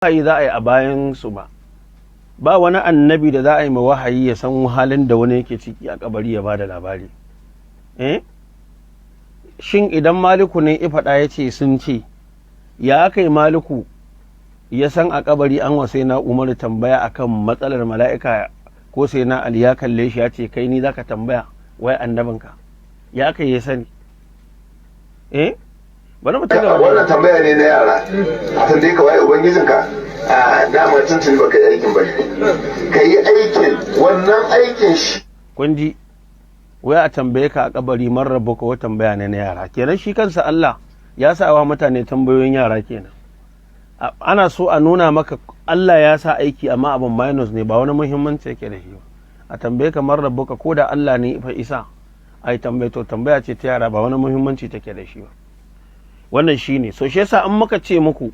wahayi za a yi a bayan su ba wani annabi da za a yi ma wahayi ya san halin da wani yake ciki a kabari ya bada labari shin idan maliku ne ifada ya ce sun ce ya aka yi maliku ya san a kabari an wasai na umaru tambaya akan matsalar mala'ika ko sai na ali ya kalle shi ya ce kai ni zaka tambaya wai annabinka ya aka yi sani bari mu ci gaba. Wannan tambaya ne na yara a tambaye ka waye ubangijinka a dama tuntun baka yi aikin ba ka yi aikin wannan aikin shi kun ji wai a tambaye ka a kabari man rabbuka wa tambaya ne na yara kenan shi kansa Allah ya sa wa mutane tambayoyin yara kenan ana so a nuna maka Allah ya sa aiki amma abin minus ne ba wani muhimmanci yake da shi a tambaye ka man rabbuka ko da Allah ne fa isa ai tambaye to tambaya ce ta yara ba wani muhimmanci take da shi ba wannan shine so shi yasa an muka ce muku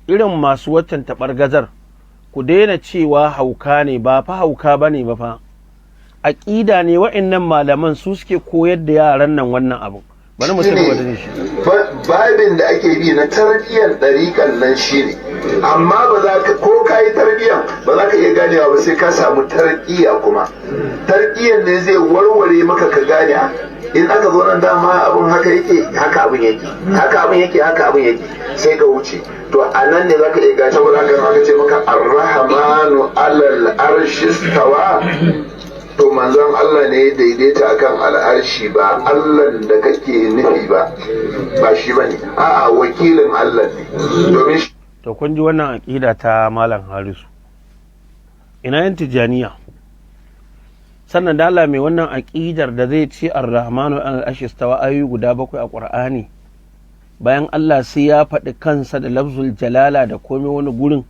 irin masu waccan taɓargazar ku daina cewa hauka ne ba fa hauka bane ba fa aqida ne wa'annan malaman su suke koyar da yaran nan wannan abu bari mu tabbata da shi babin da ake bi na tarbiyyar dariƙan nan shine amma ba za ka ko kai tarbiyyar ba za ka iya ganewa ba sai ka samu tarbiya kuma tarbiyyar ne zai warware maka ka gane in aka zo nan dama abun haka yake haka abun yake haka abun yake haka abun yake sai ka wuce to a nan ne zaka iya gace ba zaka aka ce maka ar-rahmanu alal arshi stawa to manzon Allah ne ya daidaita akan al'arshi ba Allah da kake nufi ba shi bane a'a wakilin Allah ne domin to kun ji wannan aqida ta malam Harisu ina yin tijaniya sannan da Allah mai wannan aƙidar da zai ce ar-rahmanu al-arshi stawa ayoyi guda 7 a Qur'ani bayan Allah sai ya faɗi kansa da lafzul jalala da komai wani gurin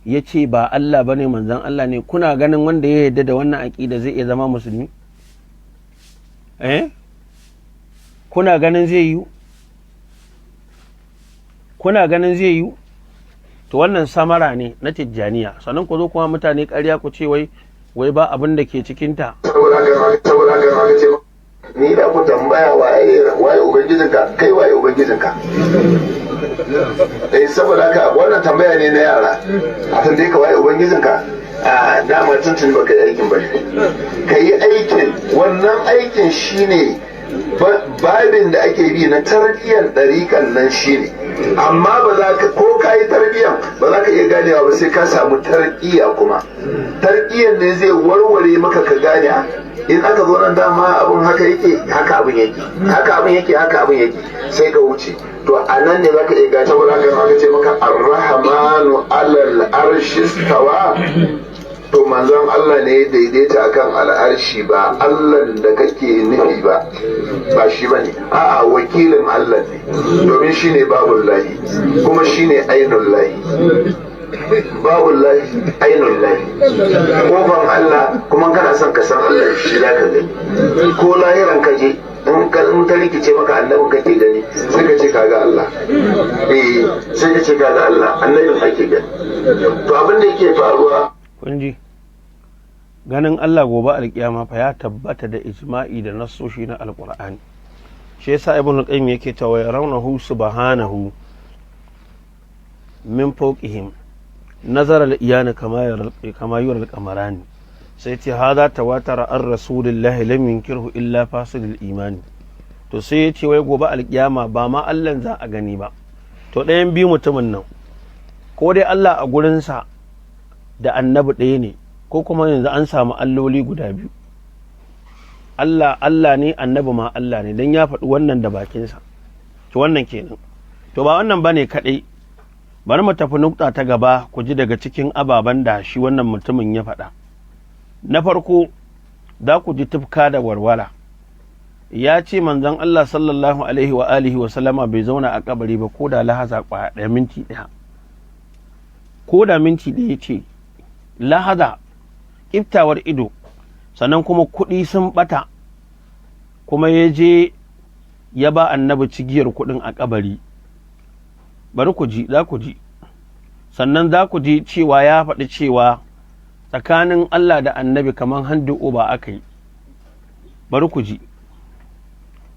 ya ce ba Allah bane manzon Allah ne kuna ganin wanda ya yarda da wannan aƙida zai iya zama musulmi kuna ganin zai yi to wannan samara ne na tijjaniya sannan ku zo kuma mutane ƙarya ku ce wai ba abin da ke cikinta. Saboda haka ce ni da ku tambaya waye ubangijinka kai waye ubangijinka. Saboda haka wannan tambaya ne na yara a tambaye ka waye ubangijinka a dama tuntun baka yi aikin ba ka yi aikin wannan aikin shine babin da ake bi na tarbiyyar ɗariƙan nan shine amma ba za ka ko ka yi tarbiyyar ba za ka iya ganewa ba sai ka samu tarbiya kuma tarbiyyar ne zai warware maka ka gane in aka zo nan dama abun haka yake haka abun yake haka abun yake haka abun yake sai ka wuce to a nan ne za ka iya gace ba za ka ce maka ar-rahmanu alal arshi stawa to manzon Allah ne ya daidaita akan al'arshi ba Allah da kake nufi ba shi bane a'a wakilin Allah ne domin shine babul lahi kuma shine ainul lahi babul lahi ainul lahi kofar Allah kuma kana son ka san Allah shi zaka gani ko lahiran ka je in ta rikice maka annabin kake gani sai ka ce kaga Allah sai ka ce kaga Allah annabin ake gani to abin da yake faruwa kunji ganin Allah gobe alkiyama fa ya tabbata da ijma'i da nassoshi na alqur'ani shi yasa ibnu qayyim yake cewa yarawnahu subhanahu min fawqihim nazara al-iyana kama yura al-qamarani sai ce hada tawatara an rasulillahi lam yunkirhu illa fasilul imani to sai ya ce wai gobe alkiyama ba ma Allah za a gani ba to ɗayan biyu mutumin nan ko dai Allah a gurinsa da annabi ɗaya ne ko kuma yanzu an samu alloli guda biyu Allah ne annabi ma Allah ne don ya faɗi wannan da bakinsa to wannan kenan to ba wannan bane kaɗai bari mu tafi nukta ta gaba ku ji daga cikin ababen da shi wannan mutumin ya faɗa na farko za ku ji tufka da warwara ya ce manzon Allah sallallahu alaihi wa alihi wa sallama bai zauna a kabari ba ko da lahaza ɗaya minti ɗaya ko da minti ɗaya ce lahaza kiftawar ido sannan kuma kuɗi sun ɓata kuma ya je ya ba annabi cigiyar kuɗin a kabari bari ku ji za ku ji sannan za ku ji cewa ya faɗi cewa tsakanin Allah da annabi kamar handi uba aka yi bari ku ji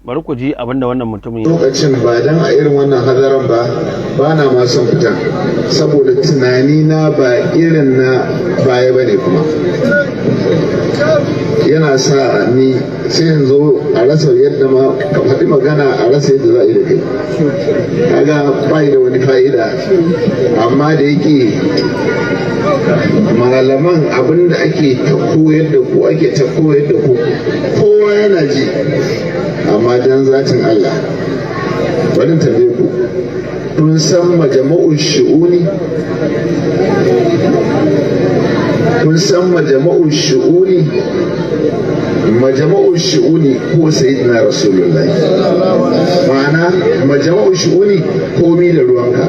bari ku ji abin da wannan mutumin lokacin ba dan a irin wannan hadaran ba na ma son fita saboda tunani na ba irin na baya bane kuma yana sa ni sai yanzu a rasa yadda ma ka faɗi magana a rasa yadda za a yi da kai kaga bai da wani fa'ida amma da yake malaman abinda ake ta koyar da ku ake ta koyar da ku kowa yana ji amma dan zatin Allah bari tambaye ku kun san majama'ul shu'uni kun san majama'ul shu'uni majama'ul shu'uni ko sayyidina rasulullah ma'ana majama'ul shu'uni komi da ruwanka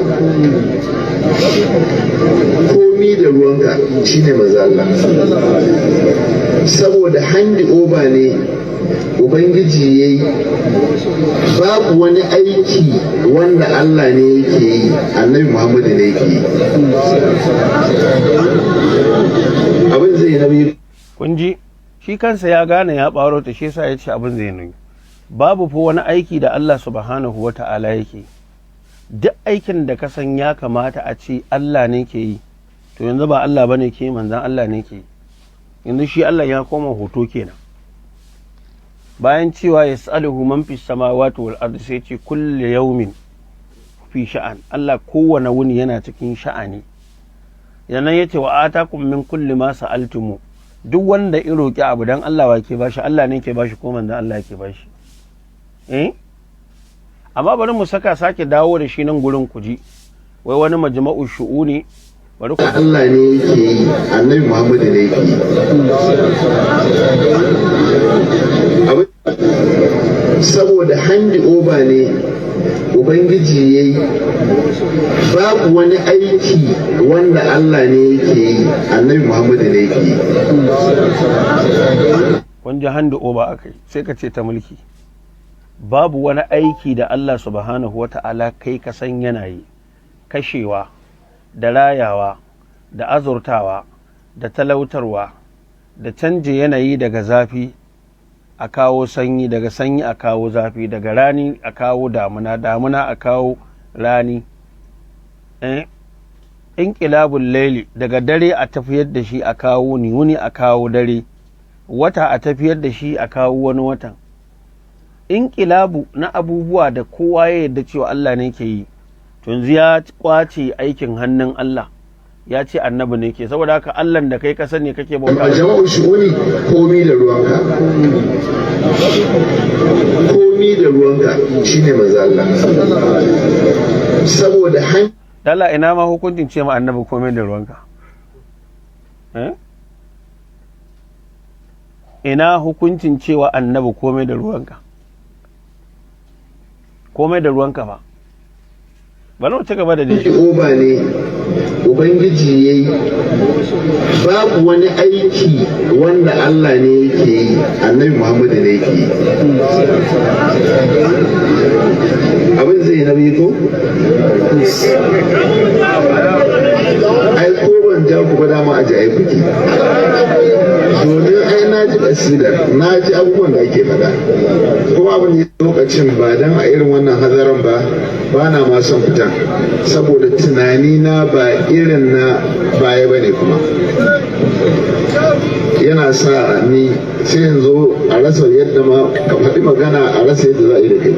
komi da ruwanka shine manzo Allah saboda handi oba ne ubangiji yayi babu wani aiki wanda Allah ne yake yi annabi Muhammad ne yake yi abin zai nabi kun ji shi kansa ya gane ya ɓaro ta shi yasa ya ce abin zai nuyi babu fa wani aiki da Allah subhanahu wa ta'ala yake duk aikin da ka san ya kamata a ce Allah ne ke yi to yanzu ba Allah bane ke manzan Allah ne ke yi yanzu shi Allah ya koma hoto kenan bayan cewa yas'aluhu man fis samawati wal ardi sai ce kullu yawmin fi sha'an Allah kowane wuni yana cikin sha'ani yannan yace wa atakum min kulli ma sa'altumu duk wanda ya roki abu dan Allah wa ke bashi Allah ne ke bashi ko manzon Allah ke bashi amma bari mu sake dawo da shi nan gurin kuji wai wani majma'u shu'uni bari ku Allah ne yake yi annabi Muhammad ne yake yi saboda handi oba ne ubangiji yayi babu wani aiki wanda Allah ne yake yi annabi Muhammad ne yake yi wanda handi oba akai sai ka ce ta mulki babu wani aiki da Allah subhanahu wata'ala kai ka san yana yi kashewa da rayawa da azurtawa da talautarwa da canje yanayi daga zafi a kawo sanyi daga sanyi a kawo zafi daga rani a kawo damuna damuna a kawo rani inqilabul laili daga dare a tafiyar da shi a kawo ni wuni a kawo dare wata a tafiyar da shi a kawo wani watan inqilabu na abubuwa da kowa ya yarda cewa Allah ne ke yi yanzu ya kwace aikin hannun Allah ya ce annabi ne ke saboda haka Allah da kai ka sani kake bauta jama'u shu'uni komi da ruwanka komi da ruwanka shine manzo Allah saboda dala ina ma hukuncin ce ma annabi komai da ruwanka ina hukuncin cewa annabi komai da ruwanka komai da ruwanka ba bari mu ci gaba da dai oba ne ubangiji yayi babu wani aiki wanda Allah ne yake yi annabi Muhammad ne yake yi abin zai nabi ko ai ko ban ja ku ba dama a jaye kuke domin ai na ji basira na ji abubuwan da ake faɗa kuma abin da lokacin ba dan a irin wannan hazaran ba na ma son fita saboda tunani na ba irin na baya bane kuma yana sa ni sai yanzu a rasa yadda ma ka faɗi magana a rasa yadda za a yi da kai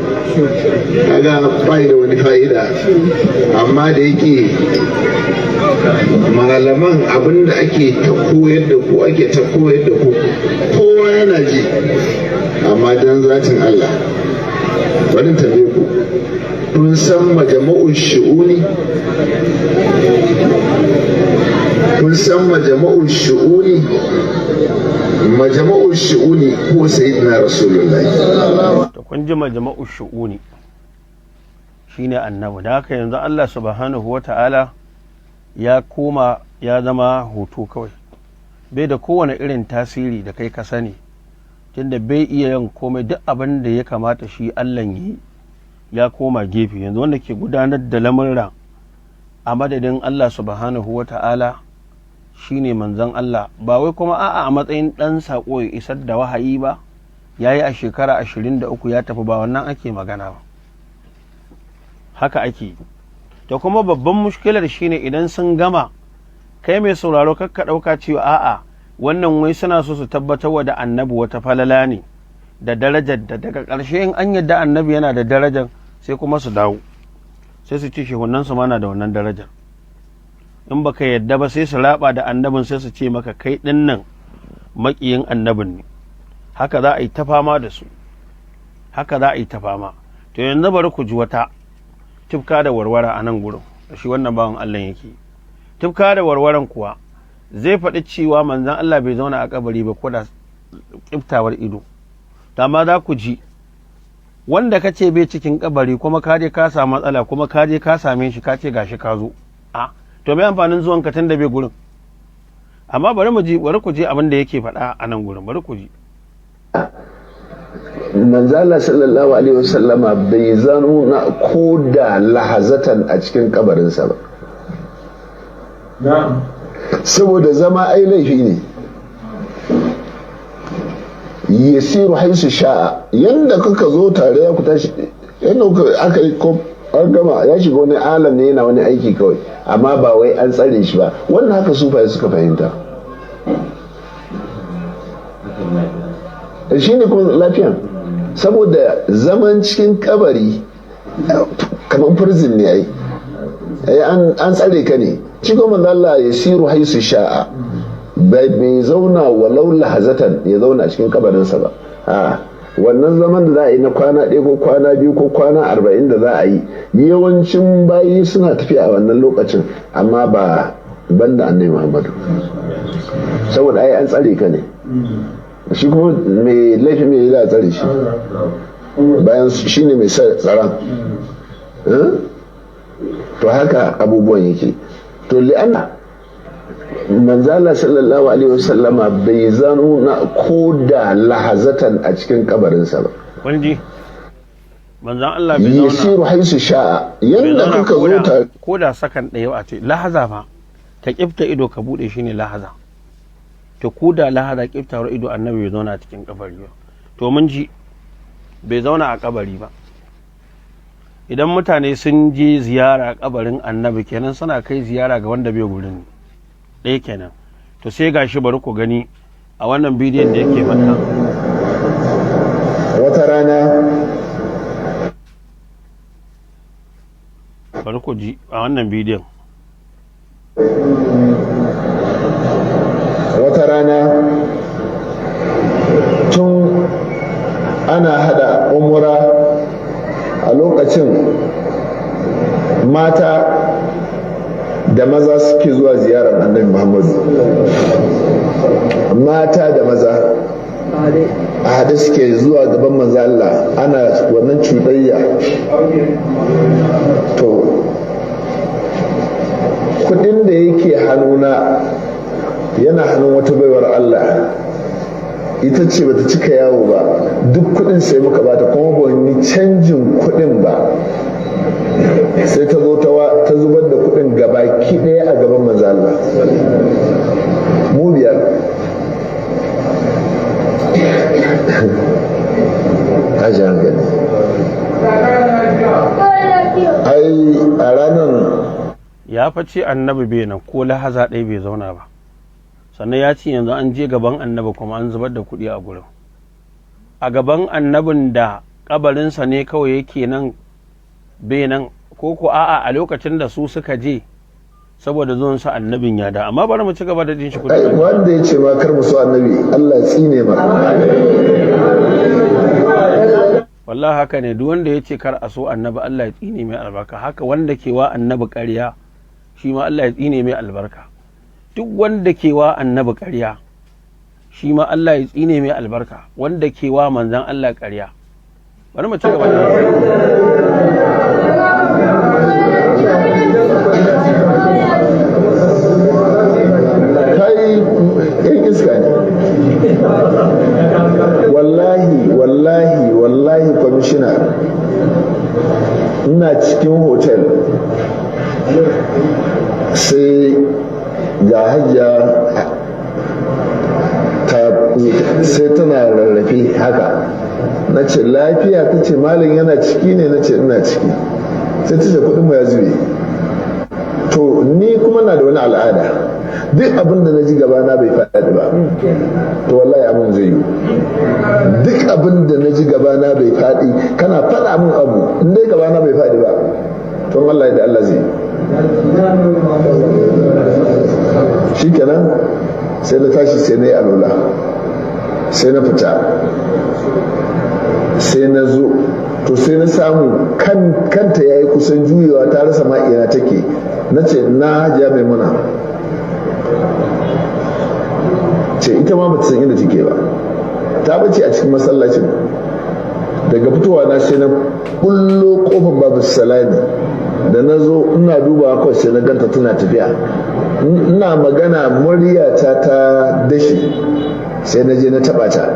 kaga bai da wani fa'ida amma da yake malaman abinda ake ta koyar da ku ake ta koyar da ku kowa yana ji amma dan zatin Allah bari tambaye ku kun san majama'ul shu'uni kun san majama'ul shu'uni majama'ul shu'uni ko sayyidina rasulullahi to kun ji majama'ul shu'uni shine annabi da haka yanzu Allah subhanahu wata'ala ya koma ya zama hoto kawai bai da kowane irin tasiri da kai ka sani tunda bai iya yin komai duk abin da ya kamata shi Allah yi ya koma gefe yanzu wanda ke gudanar da lamurra a madadin Allah subhanahu wata'ala shine manzon Allah ba wai kuma a'a a matsayin dan sako ya isar da wahayi ba ya yi a shekara 23 ya tafi, ba wannan ake magana ba, haka ake. To kuma babban mushkilar shine idan sun gama, kai mai sauraro kakka ɗauka cewa a'a wannan wai suna so su tabbatar wa da annabi wata falala ne da darajar da daga ƙarshe in an yadda annabi yana da darajar sai kuma su dawo sai su ce shehunan su mana da wannan darajar. In baka yadda ba sai su raba da annabin sai su ce maka kai ɗin nan maƙiyin annabin ne. Haka za a yi ta fama da su, haka za a yi ta fama. To yanzu bari ku ji wata tifka da warwara a nan gurin shi wannan bawan Allah yake. Tifka da warwaran kuwa zai faɗi cewa manzon Allah bai zauna a kabari ba ko da kiftawar ido. Amma za ku ji wanda ka ce bai cikin kabari kuma ka je ka samu matsala kuma ka je ka same shi ka ce gashi ka zo, a to me amfanin zuwan ka tun da bai gurin. Amma bari ku ji abin da yake faɗa a nan gurin, bari ku ji. Manzala sallallahu alaihi wasallama bai zauna ko da lahazatan a cikin kabarinsa ba, saboda zama ai laifi ne. Yasiru haisu sha'a, yanda kuka zo tare ya ku tashi, yanda aka yi ko an gama ya shiga wani alam ne, yana wani aiki kawai, amma ba wai an tsare shi ba. Wannan haka sufaye suka fahimta, shi ne kuma lafiyan. Saboda zaman cikin kabari kamar prison ne ai, an tsare ka ne. Shi kuma Allah ya siru haisu sha'a, bai zauna walau lahazatan ya zauna cikin kabarinsa ba. Wannan zaman da za a yi na kwana ɗaya ko kwana biyu ko kwana 40 da za a yi, yawancin bayi suna tafiya a wannan lokacin, amma ba banda annabi Muhammadu, saboda ai an tsare ka ne. Shi kuma mai laifi mai za a tsare shi bayan shi ne mai tsaron. To haka abubuwan yake. To li'anna manzala sallallahu alaihi wasallama bai zauna ko da lahazatan a cikin kabarinsa ba. Wani manzan Allah bai zauna yasiru haisu sha'a, yanda kuka zo ta ko da sakan ɗaya a ce lahaza fa ka kifta ido ka bude shi ne lahaza. To ko da lahaza kiftawar ido annabi bai zauna a cikin kabari ba. To mun ji bai zauna a kabari ba. Idan mutane sun je ziyara kabarin annabi kenan suna kai ziyara ga wanda bai gurin ɗaya kenan. To sai gashi bari ku gani a wannan bidiyon da yake mata. Wata rana bari ku ji a wannan bidiyon. Wata rana tun ana hada umura a lokacin mata da maza suke zuwa ziyarar annabi Muhammadu, mata da maza a hada suke zuwa gaban manzo Allah, ana wannan cuɗayya. To kudin da yake hannuna yana hannun wata baiwar Allah, ita ce bata cika yawo ba, duk kudin sai muka bata, kuma ba ni canjin kudin ba. Sai ta zo ta zubar da kudin gabaki ɗaya a gaban manzo Allah, mu biyar. Tashi hankali. Ai a ranar ya face annabi bai nan ko lahaza ɗaya bai zauna ba, sannan ya ce yanzu an je gaban annabi kuma an zubar da kuɗi a gurin, a gaban annabin da kabarinsa ne kawai yake nan bai nan, ko ko a'a a lokacin da su suka je saboda zuwan sa annabin ya da. Amma bari mu ci gaba da jin shi kuɗi. Wanda ya ce ma kar mu so annabi Allah tsine ma. Wallahi haka ne, duk wanda ya ce kar a so annabi Allah ya tsine mai albarka. Haka wanda ke wa annabi ƙarya shi ma Allah ya tsine mai albarka. Duk wanda ke wa annabi ƙarya shi ma Allah ya tsine mai albarka, wanda ke wa manzan Allah ƙarya. Bari mu ci gaba da kai in iska ne. Wallahi kwamishina, ina cikin hotel sai ga hajja sai tana rarrafe haka na ce lafiya, ta ce malin yana ciki ne, na ce ina ciki. Sai ta ce kuɗin mu ya zube. To ni kuma na da wani al'ada, duk abin da na ji gabana bai faɗi ba, to wallahi abin zai yi. Duk abin da na ji gabana bai faɗi, kana faɗa min abu in dai gabana bai faɗi ba, to wallahi da Allah zai yi. Shi kenan sai na tashi, sai na yi alola, sai na fita, sai na zo, to sai na samu kanta ya yi kusan juyewa, ta rasa ma ina take. Na ce na Hajiya Maimuna, ce ita ma bata san inda take ba, ta bace a cikin masallacin. Daga fitowa na sai na kullo kofar babu salami, da na zo ina duba kawai sai na ganta tana tafiya, ina magana muryata ta dashi, sai na je na taba ta,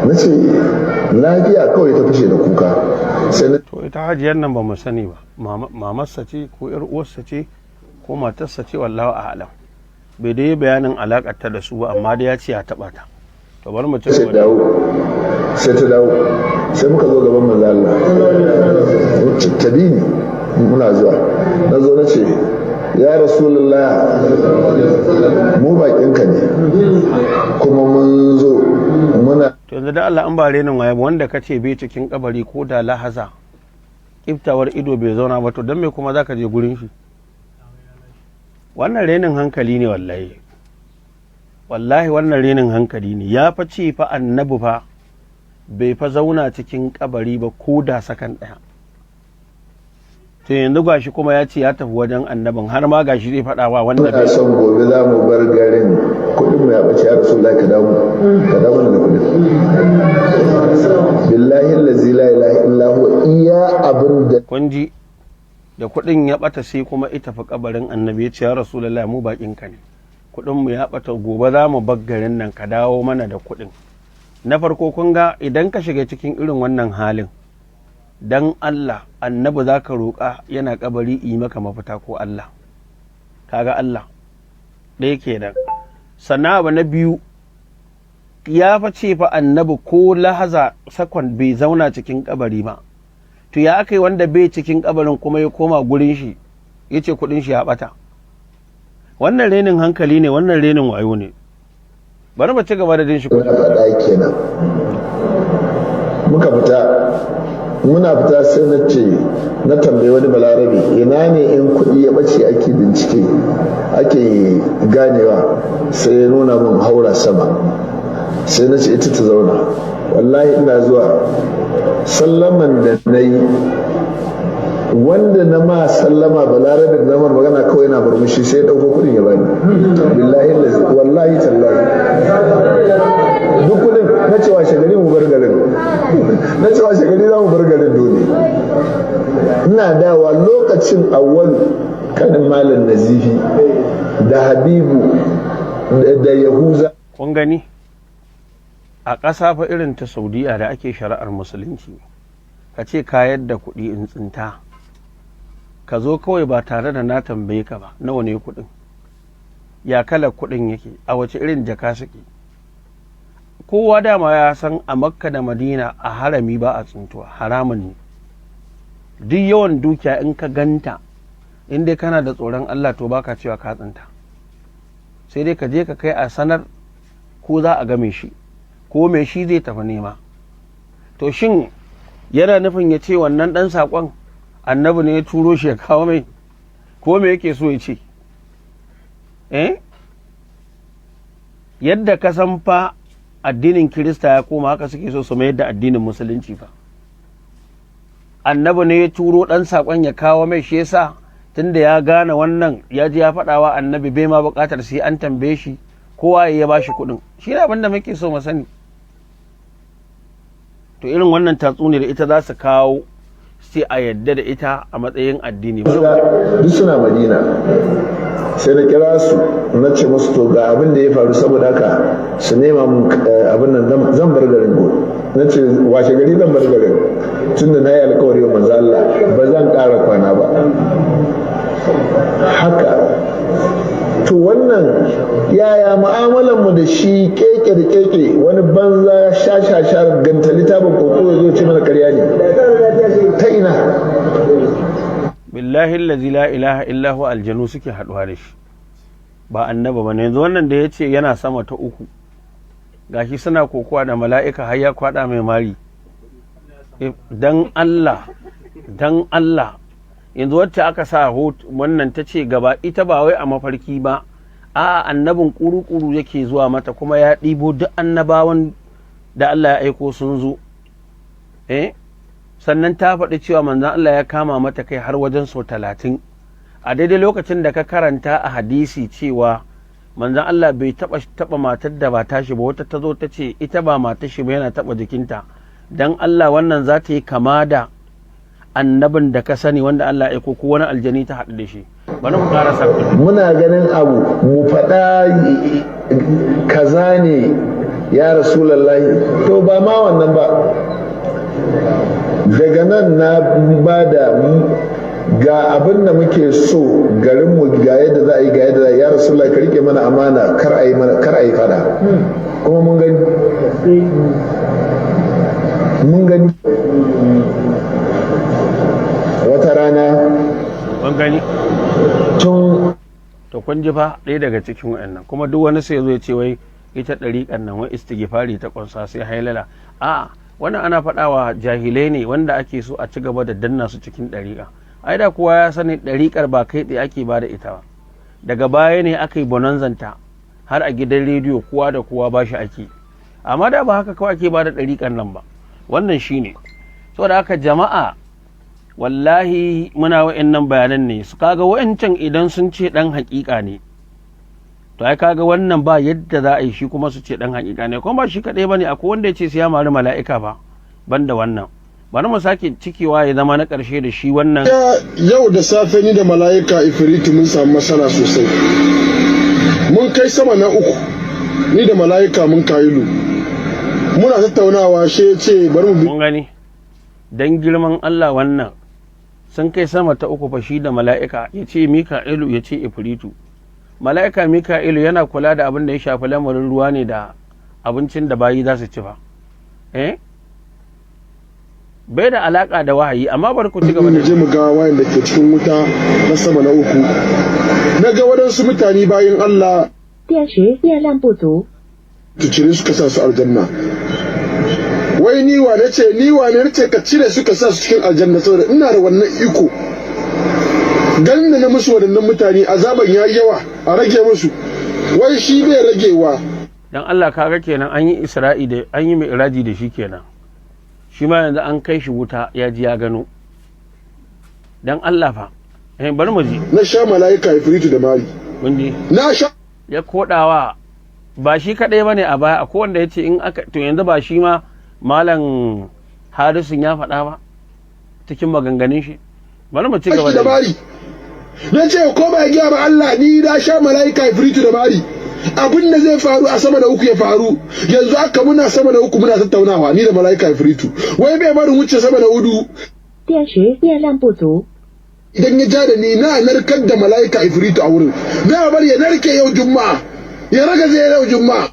na ce lafiya, kawai ta fashe da kuka. Sai na to ita hajiyar nan ba mu sani ba, mamarsa ce ko yar uwarsa ce ko matarsa ce, wallahu a'lam. Bai dai bayanin alakar ta da su ba, amma dai ya ce ya taba ta. To bari mu ci sai gaba. sai ta dawo, sai muka zo gaban manzo Allah, tabi ni muna zuwa, na zo na ce ya Rasulullah, mu bakinka ne kuma mun zo muna. To yanzu da Allah an ba renin waye wanda kace bai cikin kabari ko da lahaza iftawar ido bai zauna ba, to dan me kuma zaka je gurin shi? Wannan renin hankali ne wallahi, wallahi wannan renin hankali ne. Ya fa ce fa annabi fa bai fa zauna cikin kabari ba ko da sakan ɗaya. To yanzu gashi kuma ya ce ya tafi wajen annabin, har ma gashi zai faɗa wa wanda bai son gobe za mu bar garin, kuɗin mu ya ɓace, ya Rasulullah ka dawo da kuɗin. Billahi allazi la ilaha illa huwa, iya abin da kun ji da kuɗin ya ɓata sai kuma ita fi kabarin annabi ya ce ya Rasulullah mu bakin ka ne, kuɗin mu ya ɓata, gobe za mu bar garin nan, ka dawo mana da kuɗin. Na farko kun ga idan ka shiga cikin irin wannan halin, dan Allah annabi za ka roƙa yana kabari yi maka mafita ko Allah? Kaga Allah ɗaya kenan. Sannan abu na biyu, ya fa ce fa annabi ko lahaza sakon bai zauna cikin kabari ba, to ya aka yi wanda bai cikin kabarin kuma ya koma gurin shi ya ce kuɗin shi ya ɓata? Wannan renin hankali ne, wannan renin wayo ne. Bari mu ci gaba da jin shi. na faɗa kenan. Muka fita, muna fita sai na ce, na tambayi wani balarabe, ina ne in kuɗi ya ɓace ake bincike ake ganewa? Sai ya nuna min haura sama. Sai na ce ita ta zauna. Wallahi ina zuwa, sallaman da na yi, wanda na ma sallama balarabe na mar magana kawai yana murmushi, sai ya ɗauko kuɗin ya bani. Billahi wallahi tallahi duk kuɗin na cewa shagari mu bar garin, na cewa shagari za mu bar garin dole. Ina dawa lokacin awwal kanin malam Nazifi da Habibu da Yahuza. Kun gani a ƙasa fa irin ta Saudiya da ake shari'ar musulunci, ka ce ka yadda kuɗi in tsinta, ka zo kawai ba tare da na tambaye ka ba nawa ne kuɗin, ya kalar kuɗin yake, a wace irin jaka suke. Kowa dama ya san a Makka da Madina a harami ba a tsintuwa, haramun ne. Duk yawan dukiya in ka ganta, in dai kana da tsoron Allah to baka cewa ka tsinta, sai dai ka je ka kai a sanar ko za a game shi ko mai shi zai tafi nema. To shin yana nufin ya ce wannan ɗan saƙon annabi ne ya turo shi ya kawo mai, ko me yake so ya ce? Yadda ka san fa addinin Kirista ya koma, haka suke so su mayar da addinin musulunci fa. Annabi ne ya turo ɗan saƙon ya kawo mai, shi yasa tunda ya gane wannan ya ji ya faɗawa annabi bai ma buƙatar sai an tambaye shi kowa ya ba shi kuɗin. Shi ne abin da muke so mu sani. To irin wannan tatsuniyar ita za su kawo sai a yadda da ita a matsayin addini. Duk suna Madina, sai na kira su na ce musu to ga abin da ya faru, saboda haka su nema mun abin nan, zan bar garin gobe. Na ce washe gari zan bar garin, tun da na yi alkawari wa manzo Allah ba zan ƙara kwana ba. Haka to wannan wannan yaya mu'amalar mu da shi keke da keke wani banza shashasha ganta littafin koko ya zo ce mana ƙarya ne ta ina billahi allazi la ilaha illa huwa aljanu suke haduwa da shi ba annaba bane yanzu wannan da yace yana sama ta uku gashi suna kokowa da mala'ika har ya kwada mai mari dan Allah yanzu wacce aka sa wannan ta ce gaba ita ba wai a mafarki ba a annabin kuru-kuru yake zuwa mata kuma ya ɗibo duk annabawan da Allah ya aiko sun zo sannan ta faɗi cewa manzan Allah ya kama mata kai har wajen sau 30 a daidai lokacin da ka karanta a hadisi cewa manzan Allah bai taɓa matar da ba tashi ba wata ta zo ta ce ita ba matar shi ba yana taɓa jikinta dan Allah wannan za ta yi kama da annabin da ka sani wanda Allah ya ko wani aljani ta haɗu da shi bari mu ƙara sabbi muna ganin abu mu faɗa kaza ne ya rasulullahi to ba ma wannan ba daga nan na ba da ga abin da muke so garinmu ga yadda za a yi ga yadda za a yi ya rasulullahi ka rike mana amana kar a yi fada kuma mun gani wata rana gani tun to kun ji fa ɗaya daga cikin wayannan kuma duk wani sai zo ya ce wai ita ɗariƙan nan wai istighfari ta ƙunsa sai hailala a wannan ana faɗawa jahilai ne wanda ake so a ci gaba da danna su cikin ɗariƙa ai da kowa ya sani ɗariƙar ba kai tsaye ake ba da ita ba daga baya ne aka yi bonanzanta har a gidan rediyo kowa da kowa ba shi ake amma da ba haka kawai ake ba da ɗariƙar nan ba wannan shine saboda haka jama'a wallahi muna wa'annan bayanan ne su kaga wa'ancan idan sun ce dan hakika ne to ai kaga wannan ba yadda za a yi shi kuma su ce dan hakika ne kuma ba shi kadai bane akwai wanda ya ce sai ya mari mala'ika ba banda wannan bari mu sake cikewa ya zama na karshe da shi wannan yau da safe ni da mala'ika ifritu mun samu matsala sosai mun kai sama na uku ni da mala'ika mun kailu muna tattaunawa she ce bari mu mun gani dan girman Allah wannan sun kai sama ta uku fa shi da mala'ika ya ce Mika'ilu ya ce Ifritu mala'ika Mika'ilu yana kula da abin da ya shafi lamarin ruwa ne da abincin da bayi za su ci ba bai da alaka da wahayi amma bari ku ci gaba da je mu ga wayan da ke cikin wuta na sama na uku na ga waɗansu mutane bayin Allah 电池电量不足 cire suka sa su aljanna wai ni wane ce ka cire suka sa su cikin aljanna saboda ina da wannan iko ganin da na musu waɗannan mutane azaban yayi yawa a rage musu wai shi bai ragewa dan Allah kaga kenan an yi Isra'i da an yi mi'raji da shi kenan shi ma yanzu an kai shi wuta ya ji ya gano dan Allah fa bari mu ji na sha mala'ika ifritu da mari mun ji na sha ya kodawa ba shi kadai bane a baya akwai wanda yace in aka to yanzu ba shi ma malam Harisun ya faɗa ba cikin maganganun shi bari mu ci gaba da mari na ce ko ba ya ba Allah ni na sha mala'ika ifritu da mari abin da zai faru a sama da uku ya faru yanzu aka muna sama da uku muna tattaunawa ni da mala'ika ifritu wai bai barin wuce sama da hudu 电池电量不足 idan ya ja da ni na narkar da mala'ika ifritu a wurin na bar ya narke yau juma'a ya raga zai yau juma'a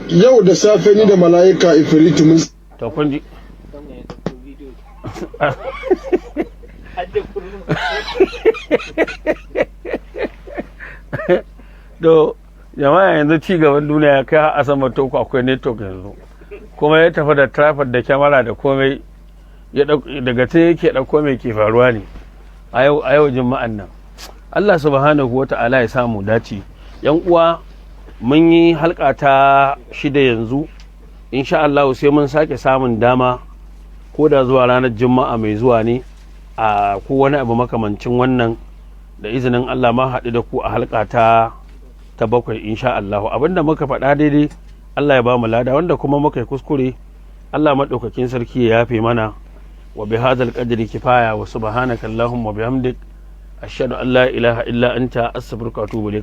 yau da safe ni da mala'ika ifritu mun to kun ji to jama'a yanzu ci gaban duniya ya kai a sama toko akwai network yanzu kuma ya tafi da traffic da kyamara da komai daga ta yake ɗauko mai ke faruwa ne a yau juma'an nan Allah subhanahu wa ta'ala ya samu dace yan uwa mun yi halka ta 6 yanzu insha Allah sai mun sake samun dama ko da zuwa ranar juma'a mai zuwa ne a ko wani abu makamancin wannan da izinin Allah ma haɗu da ku a halka ta 7 insha Allah abinda muka faɗa daidai Allah ya ba mu lada wanda kuma muka yi kuskure Allah madaukakin sarki ya yafe mana wa bihadzal qadri kifaya wa subhanaka allahumma wa bihamdik ashhadu an la ilaha illa anta astaghfiruka wa atubu ilaik